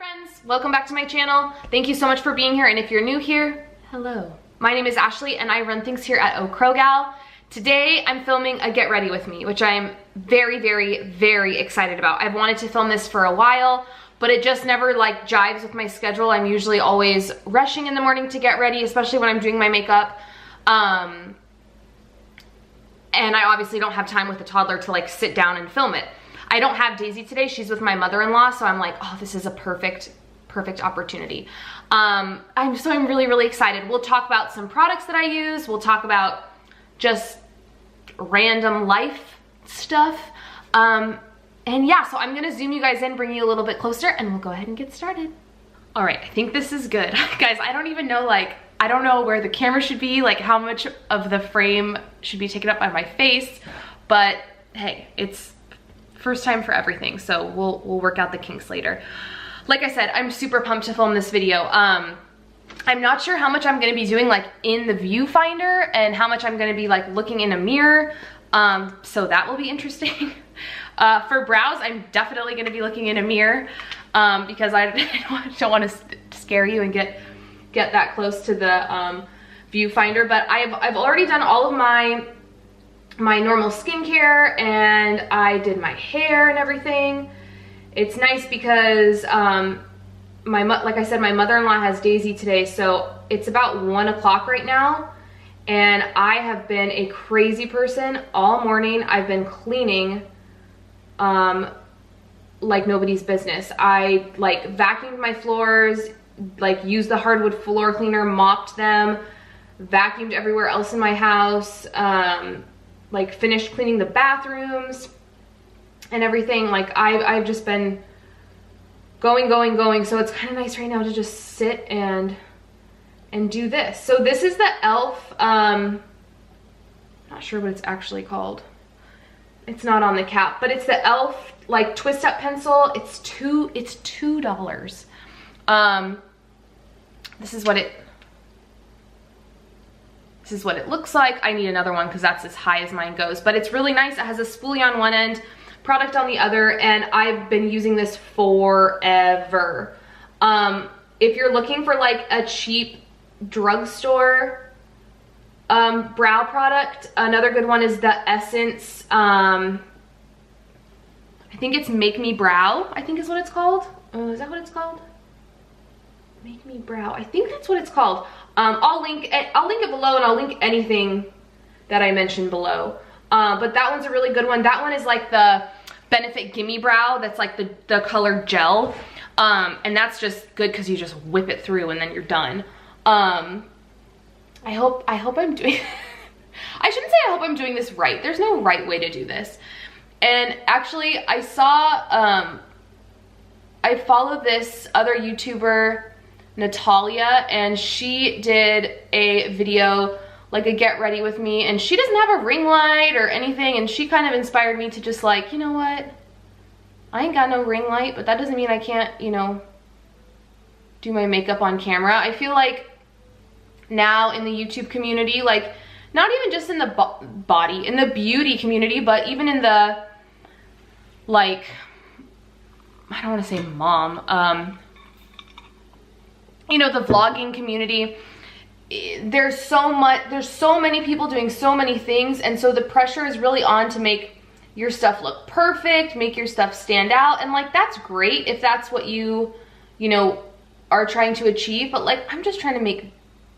friends, welcome back to my channel. Thank you so much for being here, and if you're new here, hello. My name is Ashley and I run things here at Gal. Today I'm filming a get ready with me, which I'm very excited about. I've wanted to film this for a while, but it just never like jives with my schedule. I'm usually always rushing in the morning to get ready, especially when I'm doing my makeup. And I obviously don't have time with a toddler to like sit down and film it. I don't have Daisy today. She's with my mother-in-law, so I'm like, oh, this is a perfect opportunity. I'm really excited. We'll talk about some products that I use. We'll talk about just random life stuff. And yeah, so I'm gonna zoom you guys in, bring you a little bit closer, and we'll go ahead and get started. All right, I think this is good. Guys, I don't even know, like, I don't know where the camera should be, like how much of the frame should be taken up by my face, but hey, it's first time for everything, so we'll work out the kinks later. Like I said, I'm super pumped to film this video. I'm not sure how much I'm gonna be doing like in the viewfinder and how much I'm gonna be like looking in a mirror, so that will be interesting. For brows, I'm definitely gonna be looking in a mirror because I don't want to scare you and get that close to the viewfinder, but I've already done all of my normal skincare, and I did my hair and everything. It's nice because like I said, my mother-in-law has Daisy today, so it's about 1 o'clock right now, and I have been a crazy person all morning. I've been cleaning like nobody's business. I like vacuumed my floors, like used the hardwood floor cleaner, mopped them, vacuumed everywhere else in my house, like finished cleaning the bathrooms and everything. Like I've just been going, so it's kind of nice right now to just sit and do this. So this is the e.l.f. Not sure what it's actually called. It's not on the cap, but it's the e.l.f. like twist up pencil. It's $2. This is what it looks like. I need another one because that's as high as mine goes, but it's really nice. It has a spoolie on one end, product on the other, and I've been using this forever. If you're looking for like a cheap drugstore brow product, another good one is the Essence, I think it's Make Me Brow, I think is what it's called. Is that what it's called? Make Me Brow, I think that's what it's called. I'll link it below, and I'll link anything that I mentioned below. But that one's a really good one. That one is like the Benefit Gimme Brow, that's like the color gel. And that's just good because you just whip it through and then you're done. I hope I'm doing, I shouldn't say I hope I'm doing this right. There's no right way to do this. And actually I saw, I follow this other YouTuber, Natalia, and she did a video, like a get ready with me, and she doesn't have a ring light or anything, and she kind of inspired me to just like, you know what, I ain't got no ring light, but that doesn't mean I can't, you know, do my makeup on camera. I feel like now in the YouTube community, like not even just in the in the beauty community, but even in the, like, I don't want to say mom, you know, the vlogging community, there's so many people doing so many things, and so the pressure is really on to make your stuff look perfect, make your stuff stand out, and like that's great if that's what you know, are trying to achieve, but like I'm just trying to make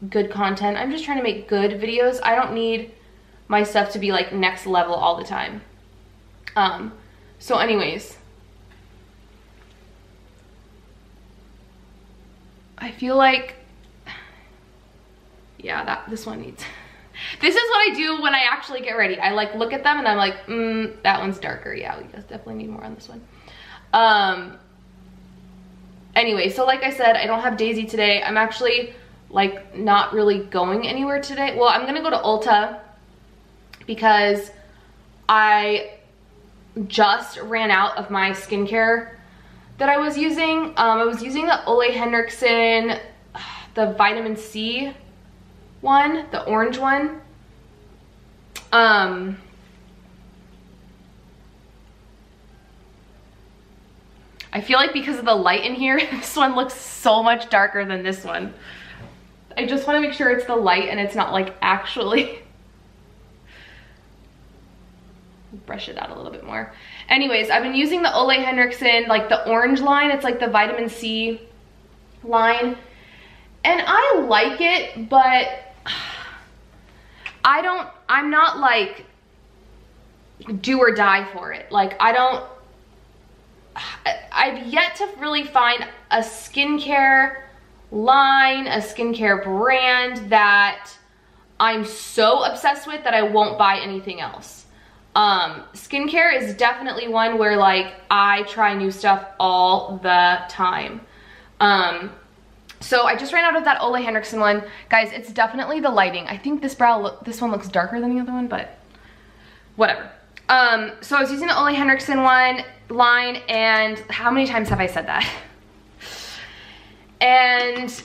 good content. I'm just trying to make good videos. I don't need my stuff to be like next level all the time. So anyways, I feel like, yeah, this one needs, this is what I do when I actually get ready. I like look at them and I'm like, that one's darker. Yeah, we definitely need more on this one. Anyway, so like I said, I don't have Daisy today. I'm actually like not really going anywhere today. Well, I'm gonna go to Ulta because I just ran out of my skincare that I was using. I was using the Ole Henriksen, the vitamin C one, the orange one. I feel like because of the light in here, this one looks so much darker than this one. I just want to make sure it's the light and it's not like actually. Brush it out a little bit more. Anyways, I've been using the Ole Henriksen, like the orange line. It's like the vitamin C line. And I like it, but I'm not like do or die for it. Like I've yet to really find a skincare line, a skincare brand that I'm so obsessed with that I won't buy anything else. Skincare is definitely one where like I try new stuff all the time. So I just ran out of that Ole Henriksen one. Guys, it's definitely the lighting. I think this this one looks darker than the other one, but whatever. So I was using the Ole Henriksen line, and how many times have I said that? And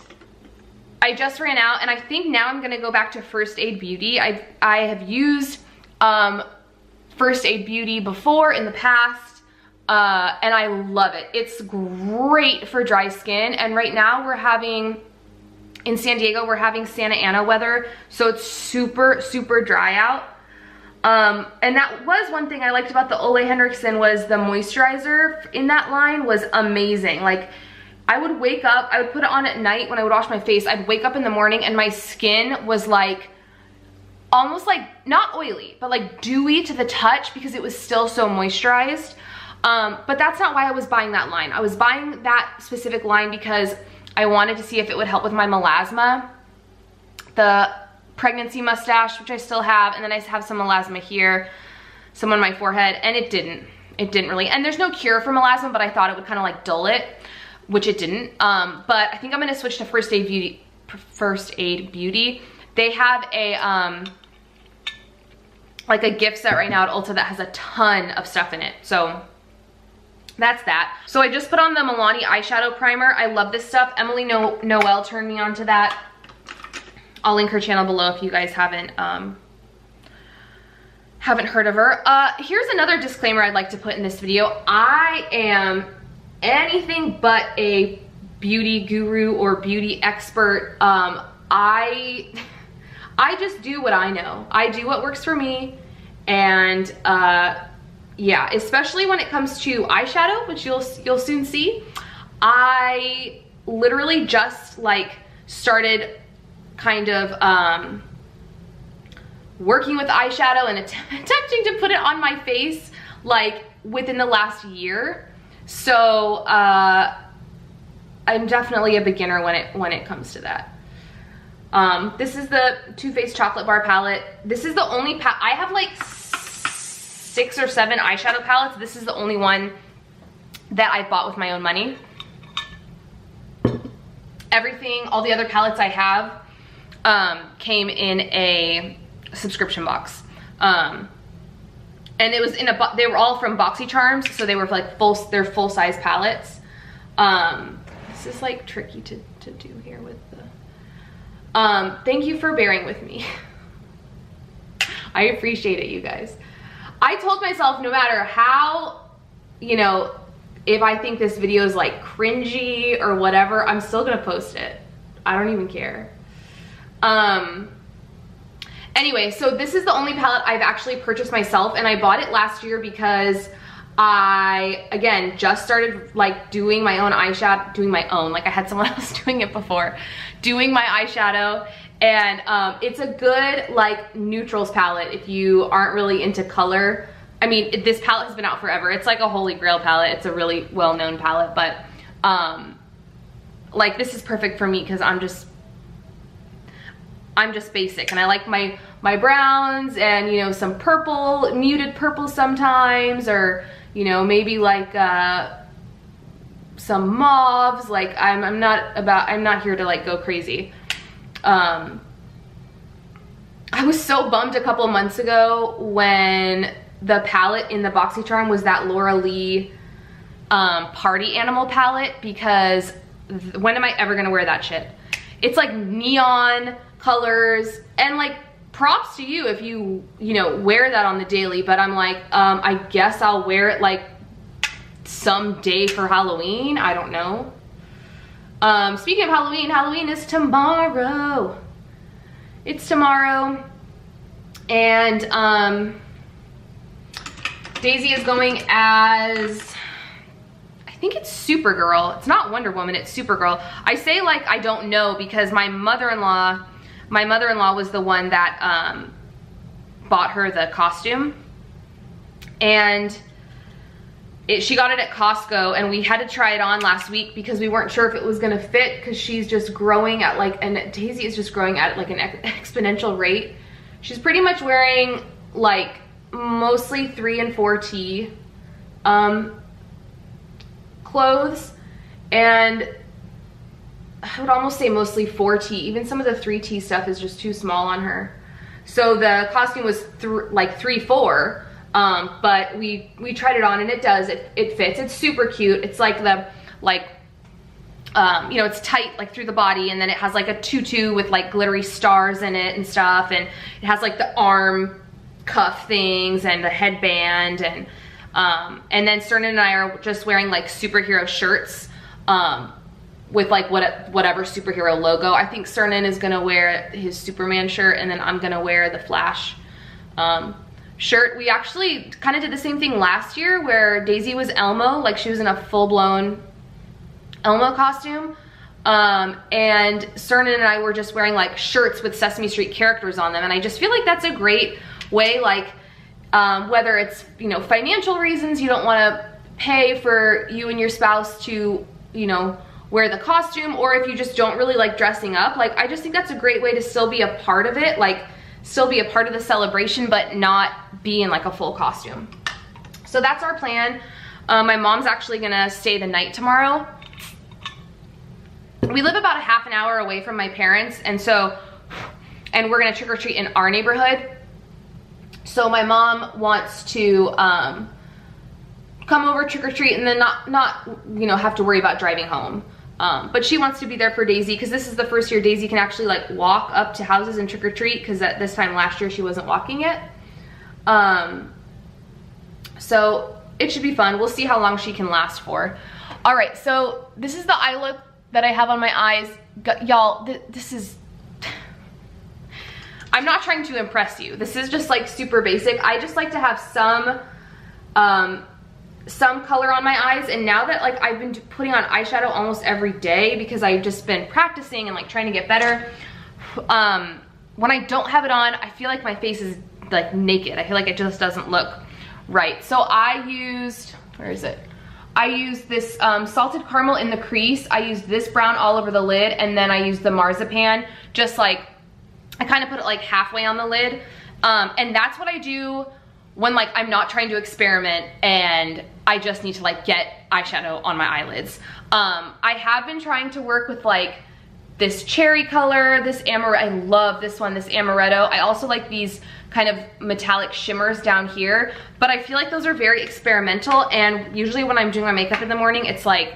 I just ran out, and I think now I'm gonna go back to First Aid Beauty. I have used First Aid Beauty before in the past, and I love it. It's great for dry skin, and right now we're having, in San Diego, we're having Santa Ana weather, so it's super, super dry out. And that was one thing I liked about the Ole Henriksen, was the moisturizer in that line was amazing. Like, I would wake up, I would put it on at night when I would wash my face. I'd wake up in the morning and my skin was like, almost like, not oily, but like dewy to the touch because it was still so moisturized. But that's not why I was buying that line. I was buying that specific line because I wanted to see if it would help with my melasma, the pregnancy mustache, which I still have, and then I have some melasma here, some on my forehead, and it didn't really. And there's no cure for melasma, but I thought it would kind of like dull it, which it didn't. But I think I'm gonna switch to First Aid Beauty. They have a like a gift set right now at Ulta that has a ton of stuff in it. So that's that. So I just put on the Milani eyeshadow primer. I love this stuff. Emily Noel turned me on to that. I'll link her channel below if you guys haven't heard of her. Here's another disclaimer I'd like to put in this video. I am anything but a beauty guru or beauty expert. I just do what I know. I do what works for me, and yeah, especially when it comes to eyeshadow, which you'll soon see. I literally just like started kind of working with eyeshadow and attempting to put it on my face like within the last year. So I'm definitely a beginner when it comes to that. This is the Too Faced Chocolate Bar palette. This is the only I have like 6 or 7 eyeshadow palettes. This is the only one that I bought with my own money. Everything, all the other palettes I have came in a subscription box. And it was in they were all from BoxyCharms, so they were like they're full-size palettes. This is like tricky to do here with the thank you for bearing with me. I appreciate it, you guys. I told myself no matter how, you know, if I think this video is like cringy or whatever, I'm still gonna post it. I don't even care. Anyway, so this is the only palette I've actually purchased myself, and I bought it last year because I, again, just started like doing my own eyeshadow, like I had someone else doing it before, doing my eyeshadow, and it's a good like neutrals palette if you aren't really into color. I mean, this palette has been out forever. It's like a holy grail palette. It's a really well-known palette, but like this is perfect for me because I'm just basic, and I like my browns and, you know, some purple, muted purple sometimes, or, you know, maybe like some mauves. Like I'm not here to like go crazy. I was so bummed a couple months ago when the palette in the BoxyCharm was that Laura Lee party animal palette, because when am I ever gonna wear that shit? It's like neon colors, and like props to you if you know, wear that on the daily, but I'm like, I guess I'll wear it like someday for Halloween. I don't know. Speaking of Halloween, Halloween is tomorrow. It's tomorrow. And Daisy is going as, I think it's Supergirl. It's not Wonder Woman, it's Supergirl. I say like I don't know because my mother-in-law was the one that bought her the costume. And she got it at Costco, and we had to try it on last week because we weren't sure if it was gonna fit because she's just growing at like, and Daisy is just growing at like an exponential rate. She's pretty much wearing like mostly 3 and 4T clothes, and I would almost say mostly 4T. Even some of the 3T stuff is just too small on her. So the costume was like 3-4. But we tried it on and it does, it fits. It's super cute. It's like the, you know, it's tight like through the body, and then it has like a tutu with like glittery stars in it and stuff, and it has like the arm cuff things and the headband, and then Cernan and I are just wearing like superhero shirts, with like whatever superhero logo. I think Cernan is gonna wear his Superman shirt, and then I'm gonna wear the Flash, shirt. We actually kind of did the same thing last year where Daisy was Elmo, like she was in a full-blown Elmo costume, and Cernan and I were just wearing like shirts with Sesame Street characters on them, and I just feel like that's a great way, like whether it's, you know, financial reasons, you don't want to pay for you and your spouse to, you know, wear the costume, or if you just don't really like dressing up, like I just think that's a great way to still be a part of it, like still be a part of the celebration, but not be in like a full costume. So that's our plan. My mom's actually gonna stay the night tomorrow. We live about a half an hour away from my parents, and we're gonna trick or treat in our neighborhood. So my mom wants to come over, trick or treat, and then not you know, have to worry about driving home. But she wants to be there for Daisy because this is the first year Daisy can actually like walk up to houses and trick or treat, because at this time last year she wasn't walking yet. So it should be fun. We'll see how long she can last for. All right, so this is the eye look that I have on my eyes. Y'all, this is, I'm not trying to impress you. This is just like super basic. I just like to have some color on my eyes, and now that like I've been putting on eyeshadow almost every day because I've just been practicing and like trying to get better, when I don't have it on, I feel like my face is like naked. I feel like it just doesn't look right. So I used, where is it? I used this salted caramel in the crease. I used this brown all over the lid, and then I used the marzipan, just like, I kind of put it like halfway on the lid. And that's what I do when like I'm not trying to experiment and I just need to like get eyeshadow on my eyelids. I have been trying to work with like this cherry color, this amaretto. I love this one, this amaretto. I also like these kind of metallic shimmers down here, but I feel like those are very experimental, and usually when I'm doing my makeup in the morning, it's like,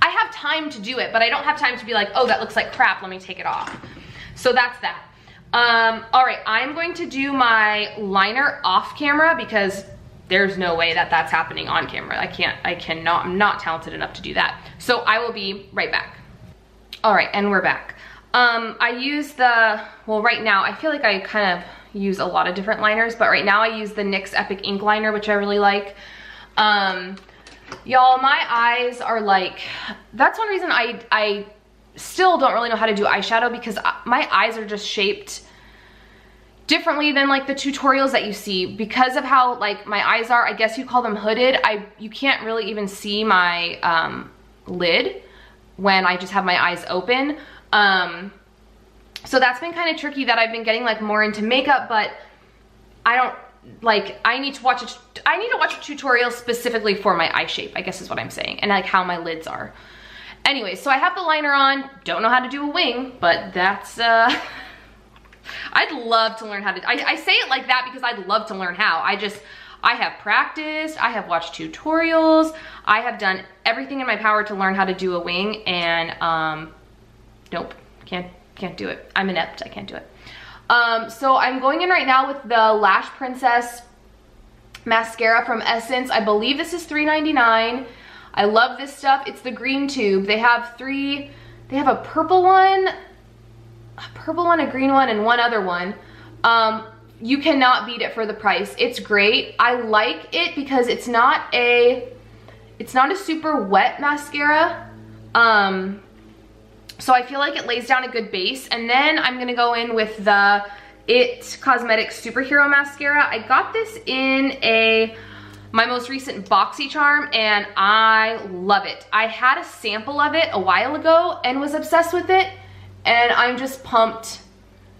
I have time to do it, but I don't have time to be like, oh, that looks like crap, let me take it off. So that's that. All right, I'm going to do my liner off camera because there's no way that that's happening on camera. I'm not talented enough to do that. So I will be right back. All right, and we're back. I use well, right now, I feel like I kind of use a lot of different liners, but right now I use the NYX Epic Ink Liner, which I really like. Y'all, my eyes are like, that's one reason I still don't really know how to do eyeshadow, because my eyes are just shaped differently than like the tutorials that you see because of how like my eyes are. I guess you call them hooded. You can't really even see my lid when I just have my eyes open. So that's been kind of tricky, that I've been getting like more into makeup, but I don't like, I need to watch a tutorial specifically for my eye shape, I guess is what I'm saying, and like how my lids are. Anyway, so I have the liner on, don't know how to do a wing, but that's, I'd love to learn how to, I say it like that because I'd love to learn how. I have practiced, I have watched tutorials, I have done everything in my power to learn how to do a wing, and nope, can't do it. I'm inept, I can't do it. So I'm going in right now with the Lash Princess mascara from Essence. I believe this is $3.99. I love this stuff. It's the green tube. They have three. They have a purple one, a green one, and one other one. You cannot beat it for the price. It's great. I like it because it's not a super wet mascara. So I feel like it lays down a good base. And then I'm gonna go in with the It Cosmetics Superhero Mascara. I got this in my most recent BoxyCharm and I love it. I had a sample of it a while ago and was obsessed with it, and I'm just pumped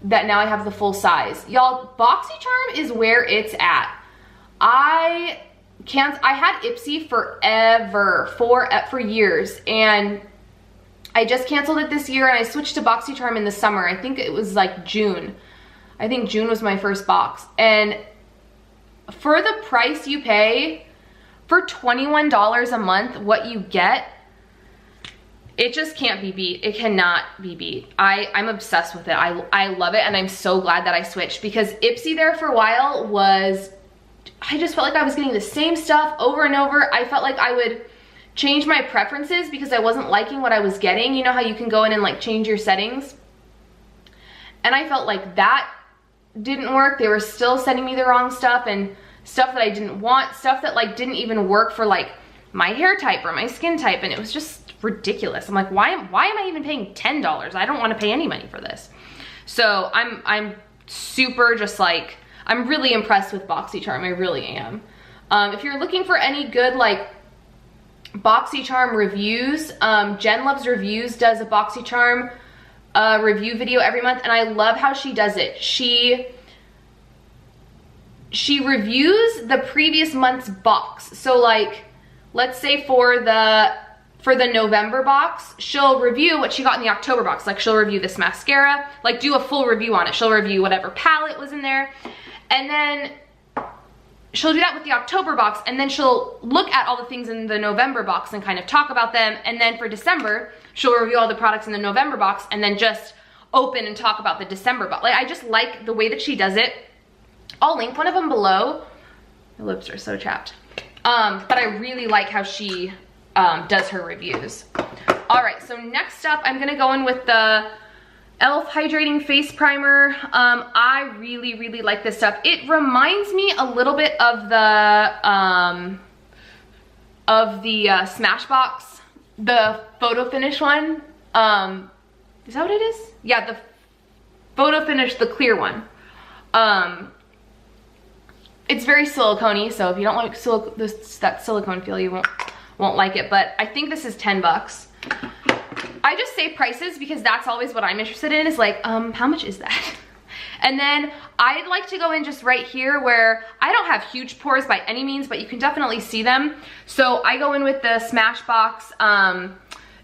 that now I have the full size. Y'all, BoxyCharm is where it's at. I had Ipsy forever, for years, and I just canceled it this year and I switched to BoxyCharm in the summer. I think it was like June. I think June was my first box. And for the price you pay, for $21 a month, what you get, it just can't be beat. It cannot be beat. I'm obsessed with it. I love it, and I'm so glad that I switched, because Ipsy there for a while I just felt like I was getting the same stuff over and over. I felt like I would change my preferences because I wasn't liking what I was getting. You know how you can go in and like change your settings? And I felt like that didn't work. They were still sending me the wrong stuff, and stuff that I didn't want, stuff that like didn't even work for like my hair type or my skin type, and it was just ridiculous. I'm like, why am I even paying $10? I don't want to pay any money for this. So I'm super just like, I'm really impressed with BoxyCharm. I really am. If you're looking for any good like BoxyCharm reviews, Jen Loves Reviews does a BoxyCharm review video every month, and I love how she does it. She reviews the previous month's box. So like, let's say for the November box, she'll review what she got in the October box. Like, she'll review this mascara, like do a full review on it. She'll review whatever palette was in there, and then she'll do that with the October box, and then she'll look at all the things in the November box and kind of talk about them. And then for December, she'll review all the products in the November box and then just open and talk about the December box. Like, I just like the way that she does it. I'll link one of them below. My lips are so chapped. But I really like how she does her reviews. All right, so next up, I'm gonna go in with the e.l.f. Hydrating Face Primer. I really, really like this stuff. It reminds me a little bit of the Smashbox, the photo finish one. Is that what it is? Yeah, the photo finish, the clear one. It's very silicone-y, so if you don't like that silicone feel, you won't like it. But I think this is 10 bucks. I just say prices because that's always what I'm interested in, is like, how much is that? And then I'd like to go in just right here where I don't have huge pores by any means, but you can definitely see them. So I go in with the Smashbox.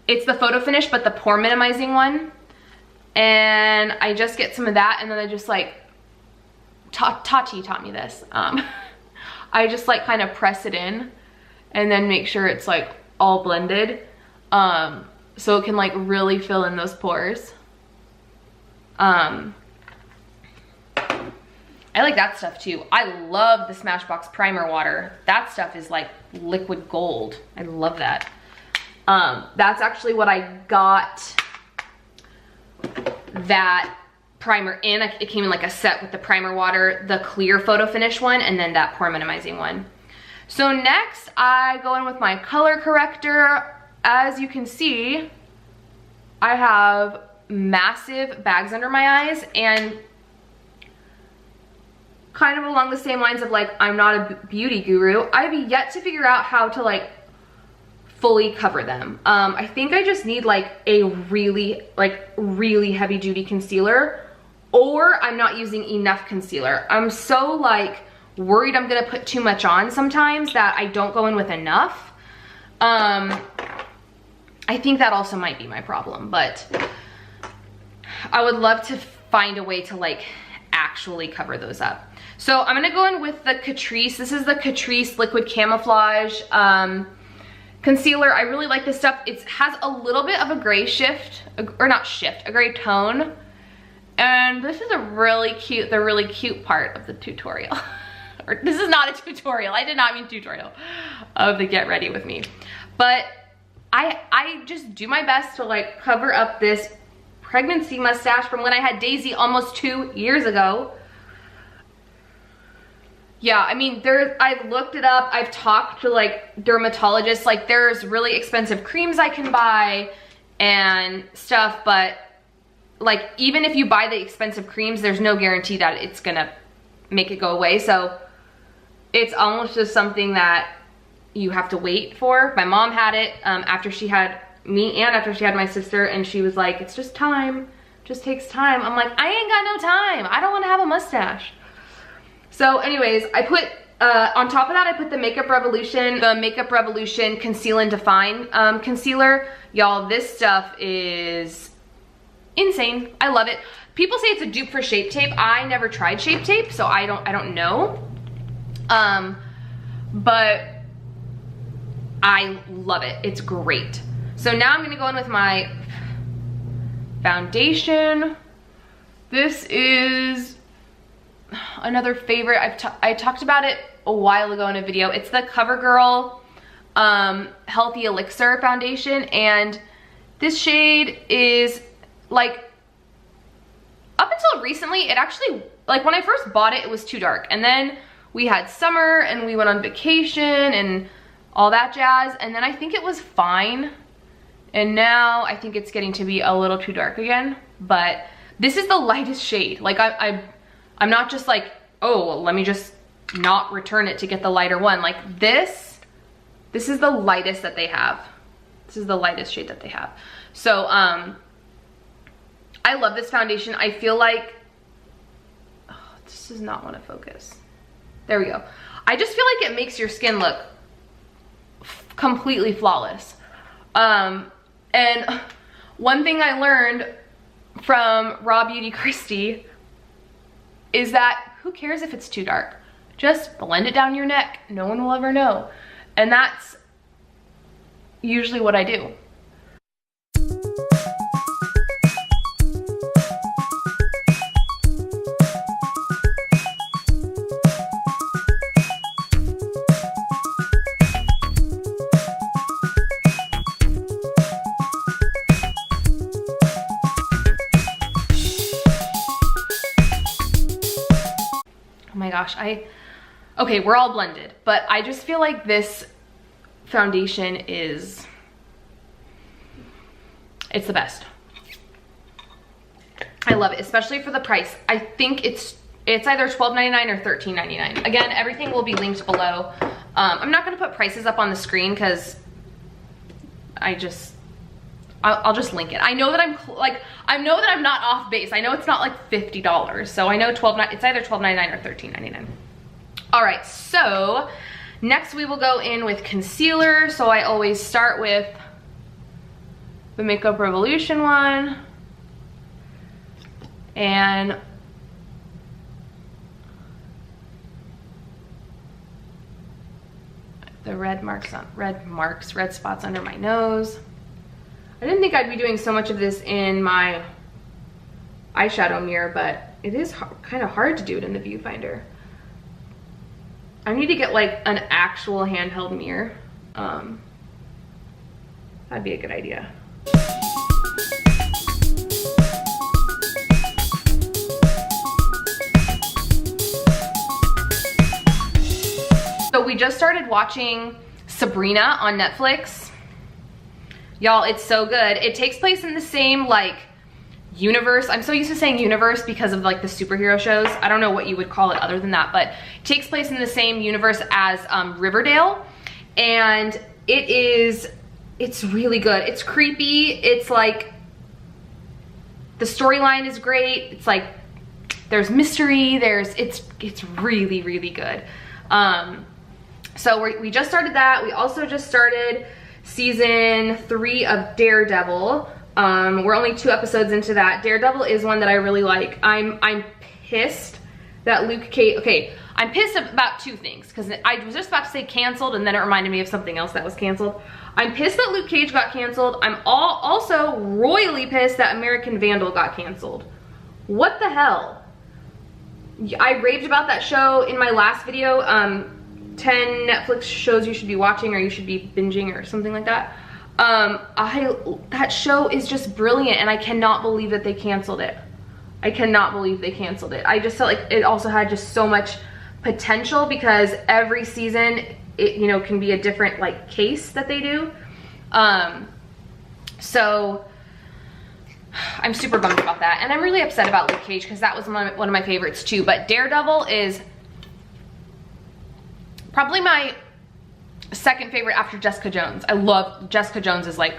It's the photo finish, but the pore minimizing one. And I just get some of that, and then I just like, Tati taught me this. I just like kind of press it in and then make sure it's like all blended. So it can like really fill in those pores. I like that stuff too. I love the Smashbox primer water. That stuff is like liquid gold. I love that. That's actually what I got that primer in. It came in like a set with the primer water, the clear photo finish one, and then that pore minimizing one. So next I go in with my color corrector. As you can see, I have massive bags under my eyes, and kind of along the same lines of like, I'm not a beauty guru, I've yet to figure out how to like fully cover them. I think I just need like a really heavy duty concealer, or I'm not using enough concealer. I'm so like worried I'm gonna put too much on sometimes that I don't go in with enough. I think that also might be my problem, but I would love to find a way to like actually cover those up. So I'm gonna go in with the Catrice. This is the Catrice Liquid Camouflage concealer. I really like this stuff. It has a little bit of a gray shift, or not shift, a gray tone. And this is a really cute, the really cute part of the tutorial. or this is not a tutorial. I did not mean tutorial of the get ready with me. But I just do my best to like cover up this pregnancy mustache from when I had Daisy almost 2 years ago. Yeah, I mean, I've looked it up. I've talked to like dermatologists. Like there's really expensive creams I can buy and stuff, but like even if you buy the expensive creams, there's no guarantee that it's gonna make it go away. So it's almost just something that you have to wait for. My mom had it after she had me and after she had my sister, and she was like, it's just time, just takes time. I'm like, I ain't got no time. I don't want to have a mustache. So anyways, I put on top of that, I put the Makeup Revolution Conceal and Define concealer. Y'all, this stuff is insane. I love it. People say it's a dupe for Shape Tape. I never tried Shape Tape, so I don't know. But I love it. It's great. So now I'm gonna go in with my foundation. This is another favorite. I talked about it a while ago in a video. It's the Covergirl Healthy Elixir foundation, and this shade is like, up until recently, it actually, like when I first bought it, it was too dark, and then we had summer and we went on vacation and all that jazz, and then I think it was fine, and now I think it's getting to be a little too dark again. But this is the lightest shade. Like I'm not just like, oh, well, let me just not return it to get the lighter one. Like this is the lightest that they have. This is the lightest shade that they have. So I love this foundation. I feel like, oh, this does not want to focus. There we go. I just feel like it makes your skin look completely flawless. And one thing I learned from Beauty Krisi is that who cares if it's too dark? Just blend it down your neck. No one will ever know. And that's usually what I do. Oh my gosh, okay, we're all blended, but I just feel like this foundation it's the best. I love it, especially for the price. I think it's either $12.99 or $13.99. Again, everything will be linked below. I'm not gonna put prices up on the screen because I'll just link it. I know that I'm not off base. I know it's not like $50. So I know it's either $12.99 or $13.99. All right, so next we will go in with concealer. So I always start with the Makeup Revolution one. And the red spots under my nose. I didn't think I'd be doing so much of this in my eyeshadow mirror, but it is kind of hard to do it in the viewfinder. I need to get like an actual handheld mirror. That'd be a good idea. So we just started watching Sabrina on Netflix. Y'all, it's so good. It takes place in the same like universe. I'm so used to saying universe because of like the superhero shows. I don't know what you would call it other than that, but it takes place in the same universe as Riverdale. And it's really good. It's creepy. It's like, the storyline is great. It's like, there's mystery. It's really, really good. So we just started that. We also just started season 3 of Daredevil. We're only 2 episodes into that. Daredevil is one that I really like. I'm pissed that Luke Cage, okay, I'm pissed about 2 things, because I was just about to say canceled and then it reminded me of something else that was canceled. I'm pissed that Luke Cage got canceled. I'm also royally pissed that American Vandal got canceled. What the hell? I raved about that show in my last video, 10 Netflix shows you should be watching or you should be binging or something like that. That show is just brilliant, and I cannot believe that they canceled it. I cannot believe they canceled it. I just felt like it also had just so much potential, because every season, it, you know, can be a different like case that they do. So I'm super bummed about that, and I'm really upset about Luke Cage because that was one of my favorites too. But Daredevil is probably my second favorite after Jessica Jones. I love Jessica Jones, is like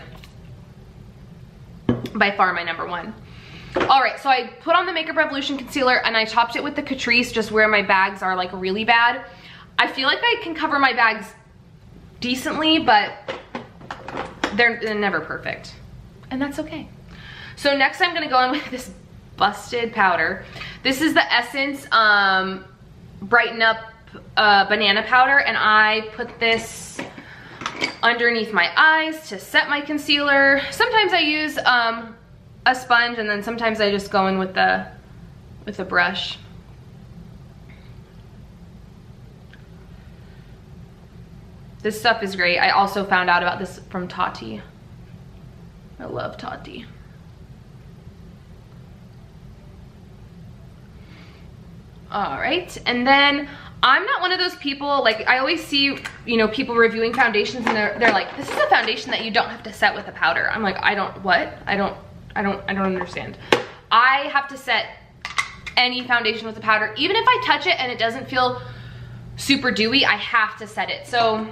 by far my number one. All right, so I put on the Makeup Revolution concealer and I topped it with the Catrice just where my bags are like really bad. I feel like I can cover my bags decently, but they're never perfect, and that's okay. So next I'm gonna go in with this busted powder. This is the Essence Brighten Up banana powder, and I put this underneath my eyes to set my concealer. Sometimes I use a sponge, and then sometimes I just go in with a brush. This stuff is great. I also found out about this from Tati. I love Tati. All right, and then I'm not one of those people, like I always see, you know, people reviewing foundations and they're like, this is a foundation that you don't have to set with a powder. I'm like, I don't understand. I have to set any foundation with a powder. Even if I touch it and it doesn't feel super dewy, I have to set it. So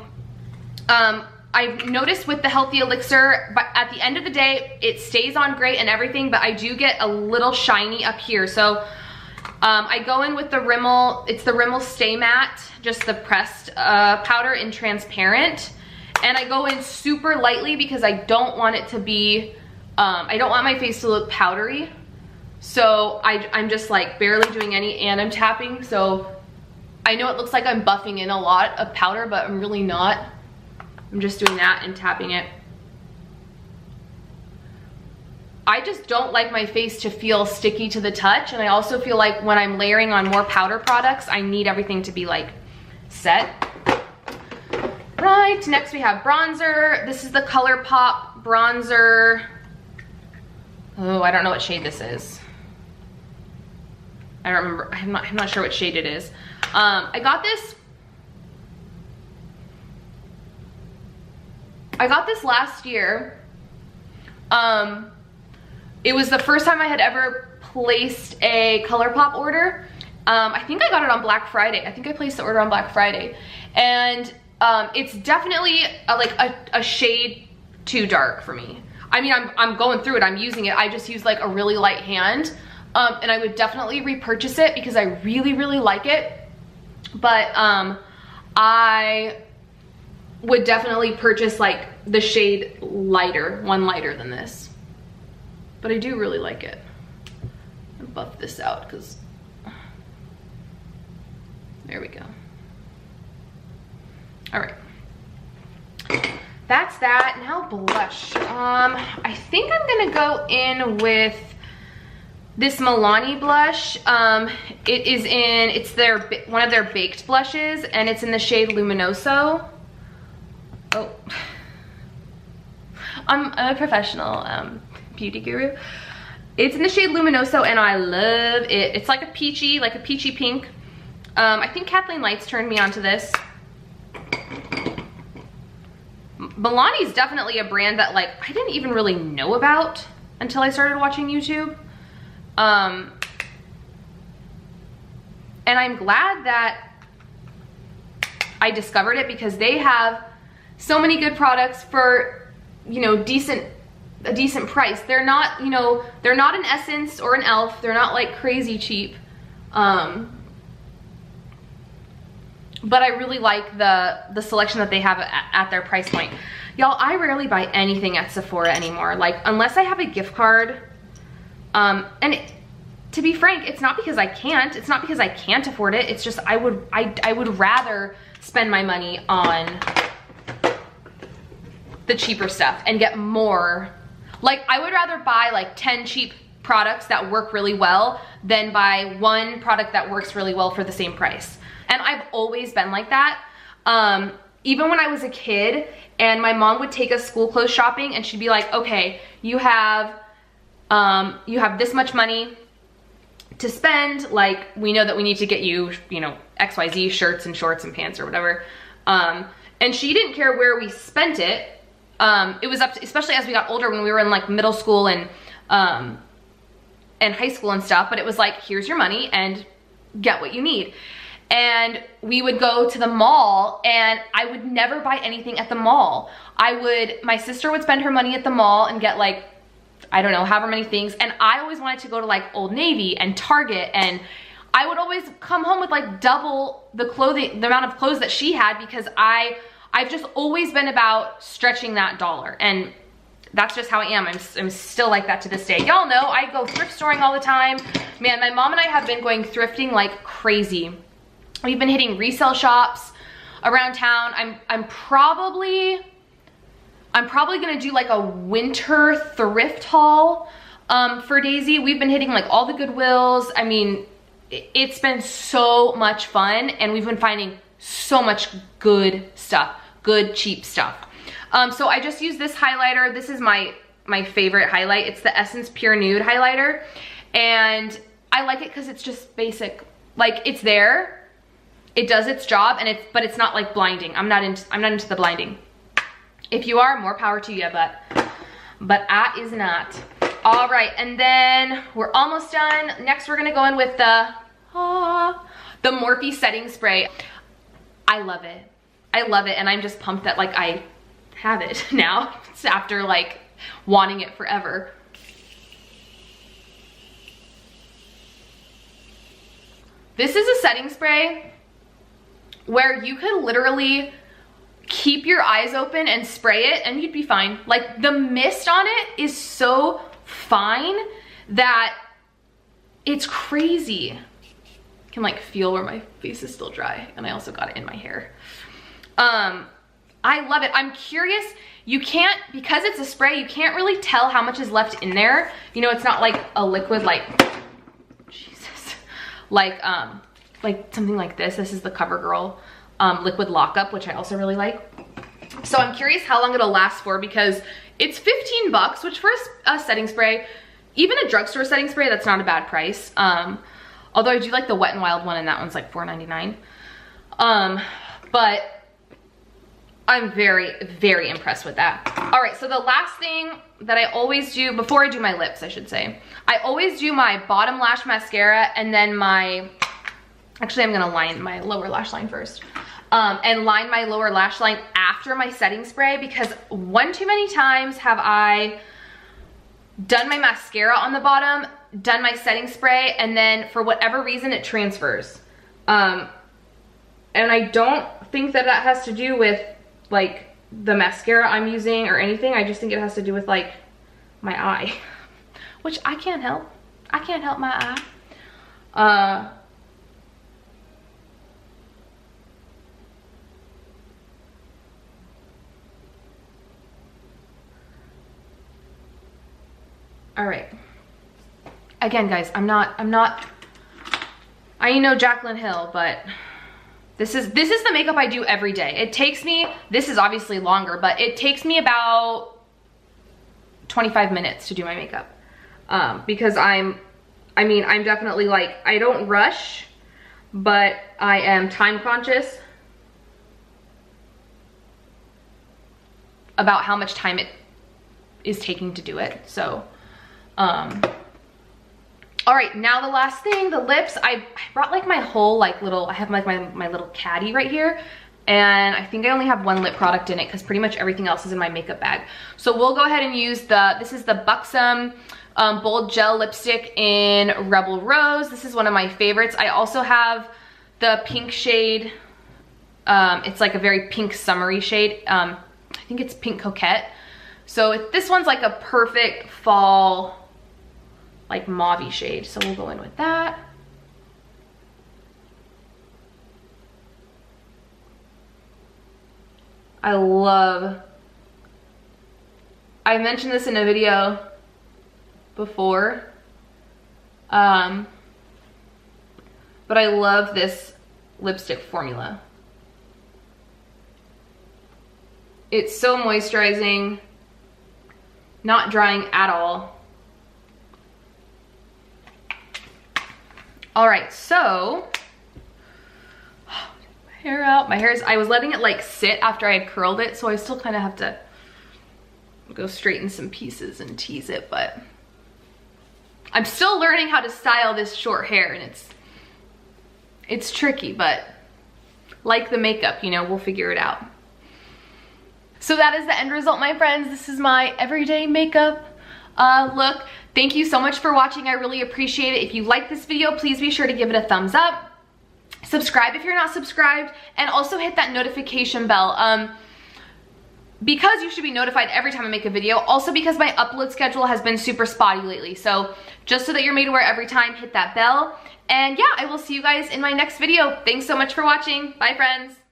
I've noticed with the Healthy Elixir, but at the end of the day, it stays on great and everything, but I do get a little shiny up here. So I go in with the Rimmel, it's the Rimmel Stay Matte, just the pressed powder in transparent. And I go in super lightly because I don't want it to be, I don't want my face to look powdery. So I'm just like barely doing any, and I'm tapping. So I know it looks like I'm buffing in a lot of powder, but I'm really not. I'm just doing that and tapping it. I just don't like my face to feel sticky to the touch, and I also feel like when I'm layering on more powder products, I need everything to be like set. Right, next we have bronzer. This is the Colourpop bronzer. Oh, I don't know what shade this is. I don't remember, I'm not sure what shade it is. I got this last year. It was the first time I had ever placed a Colourpop order. I think I got it on Black Friday. I think I placed the order on Black Friday. And it's definitely a shade too dark for me. I mean, I'm going through it, I'm using it. I just use like a really light hand. And I would definitely repurchase it because I really, really like it. But I would definitely purchase like the shade lighter, one lighter than this. But I do really like it. I'll buff this out because, there we go. All right. That's that. Now blush. I think I'm gonna go in with this Milani blush. It's one of their baked blushes, and it's in the shade Luminoso. Oh, I'm a professional beauty guru. It's in the shade Luminoso, and I love it. It's like a peachy pink. I think Kathleen Lights turned me onto this. Milani is definitely a brand that like I didn't even really know about until I started watching YouTube. And I'm glad that I discovered it because they have so many good products for, you know, a decent price. They're not, you know, they're not an Essence or an e.l.f. They're not like crazy cheap. But I really like the selection that they have at their price point. Y'all, I rarely buy anything at Sephora anymore. Like, unless I have a gift card. To be frank, it's not because I can't. It's not because I can't afford it. It's just I would rather spend my money on the cheaper stuff and get more. Like, I would rather buy like 10 cheap products that work really well than buy one product that works really well for the same price. And I've always been like that. Even when I was a kid and my mom would take us school clothes shopping and she'd be like, okay, you have this much money to spend. Like, we know that we need to get you, you know, XYZ shirts and shorts and pants or whatever. And she didn't care where we spent it. It was up to, especially as we got older when we were in like middle school and high school and stuff, but it was like, here's your money and get what you need. And we would go to the mall and I would never buy anything at the mall. My sister would spend her money at the mall and get like, I don't know, however many things. And I always wanted to go to like Old Navy and Target, and I would always come home with like double the amount of clothes that she had, because I've just always been about stretching that dollar. And that's just how I am. I'm still like that to this day. Y'all know I go thrift storing all the time. Man, my mom and I have been going thrifting like crazy. We've been hitting resale shops around town. I'm probably gonna do like a winter thrift haul for Daisy. We've been hitting like all the Goodwills. I mean, it's been so much fun, and we've been finding so much good stuff, good cheap stuff. So I just use this highlighter. This is my favorite highlight. It's the Essence Pure Nude highlighter, and I like it because it's just basic. Like, it's there. It does its job, and but it's not like blinding. I'm not into the blinding. If you are, more power to you, but I is not. All right, and then we're almost done. Next, we're gonna go in with the Morphe setting spray. I love it. I love it, and I'm just pumped that like I have it now. It's after like wanting it forever. This is a setting spray where you could literally keep your eyes open and spray it and you'd be fine. Like, the mist on it is so fine that it's crazy. I can like feel where my face is still dry, and I also got it in my hair. I love it. I'm curious, you can't, because it's a spray, you can't really tell how much is left in there. You know, it's not like a liquid, like, Jesus, like something like this. This is the Covergirl liquid lockup, which I also really like. So I'm curious how long it'll last for, because it's 15 bucks, which for a setting spray, even a drugstore setting spray, that's not a bad price. Although I do like the Wet n Wild one, and that one's like $4.99. But I'm very, very impressed with that. All right, so the last thing that I always do, before I do my lips, I should say, I always do my bottom lash mascara, and then actually I'm gonna line my lower lash line first. And line my lower lash line after my setting spray, because one too many times have I done my mascara on the bottom, done my setting spray, and then for whatever reason it transfers. And I don't think that has to do with like the mascara I'm using or anything. I just think it has to do with like my eye, which I can't help. I can't help my eye. All right. Again, guys, I'm not, I know Jaclyn Hill, but this is the makeup I do every day. It takes me, this is obviously longer, but it takes me about 25 minutes to do my makeup. Because I'm definitely like, I don't rush, but I am time conscious about how much time it is taking to do it. So, all right, now the last thing, the lips. I brought like my whole like little, I have like my little caddy right here, and I think I only have one lip product in it because pretty much everything else is in my makeup bag. So we'll go ahead and use this is the Buxom Bold Gel Lipstick in Rebel Rose. This is one of my favorites. I also have the pink shade. It's like a very pink summery shade. I think it's Pink Coquette. So this one's like a perfect fall, like mauve-y shade. So we'll go in with that. I mentioned this in a video before, But I love this lipstick formula. It's so moisturizing, not drying at all. All right, so, hair out. My hair is, I was letting it like sit after I had curled it, so I still kind of have to go straighten some pieces and tease it, but I'm still learning how to style this short hair, and it's tricky, but like the makeup, you know, we'll figure it out. So that is the end result, my friends. This is my everyday makeup look. Thank you so much for watching. I really appreciate it. If you like this video, please be sure to give it a thumbs up. Subscribe if you're not subscribed, and also hit that notification bell. Because you should be notified every time I make a video. Also because my upload schedule has been super spotty lately. So just so that you're made aware every time, hit that bell. And yeah, I will see you guys in my next video. Thanks so much for watching. Bye, friends.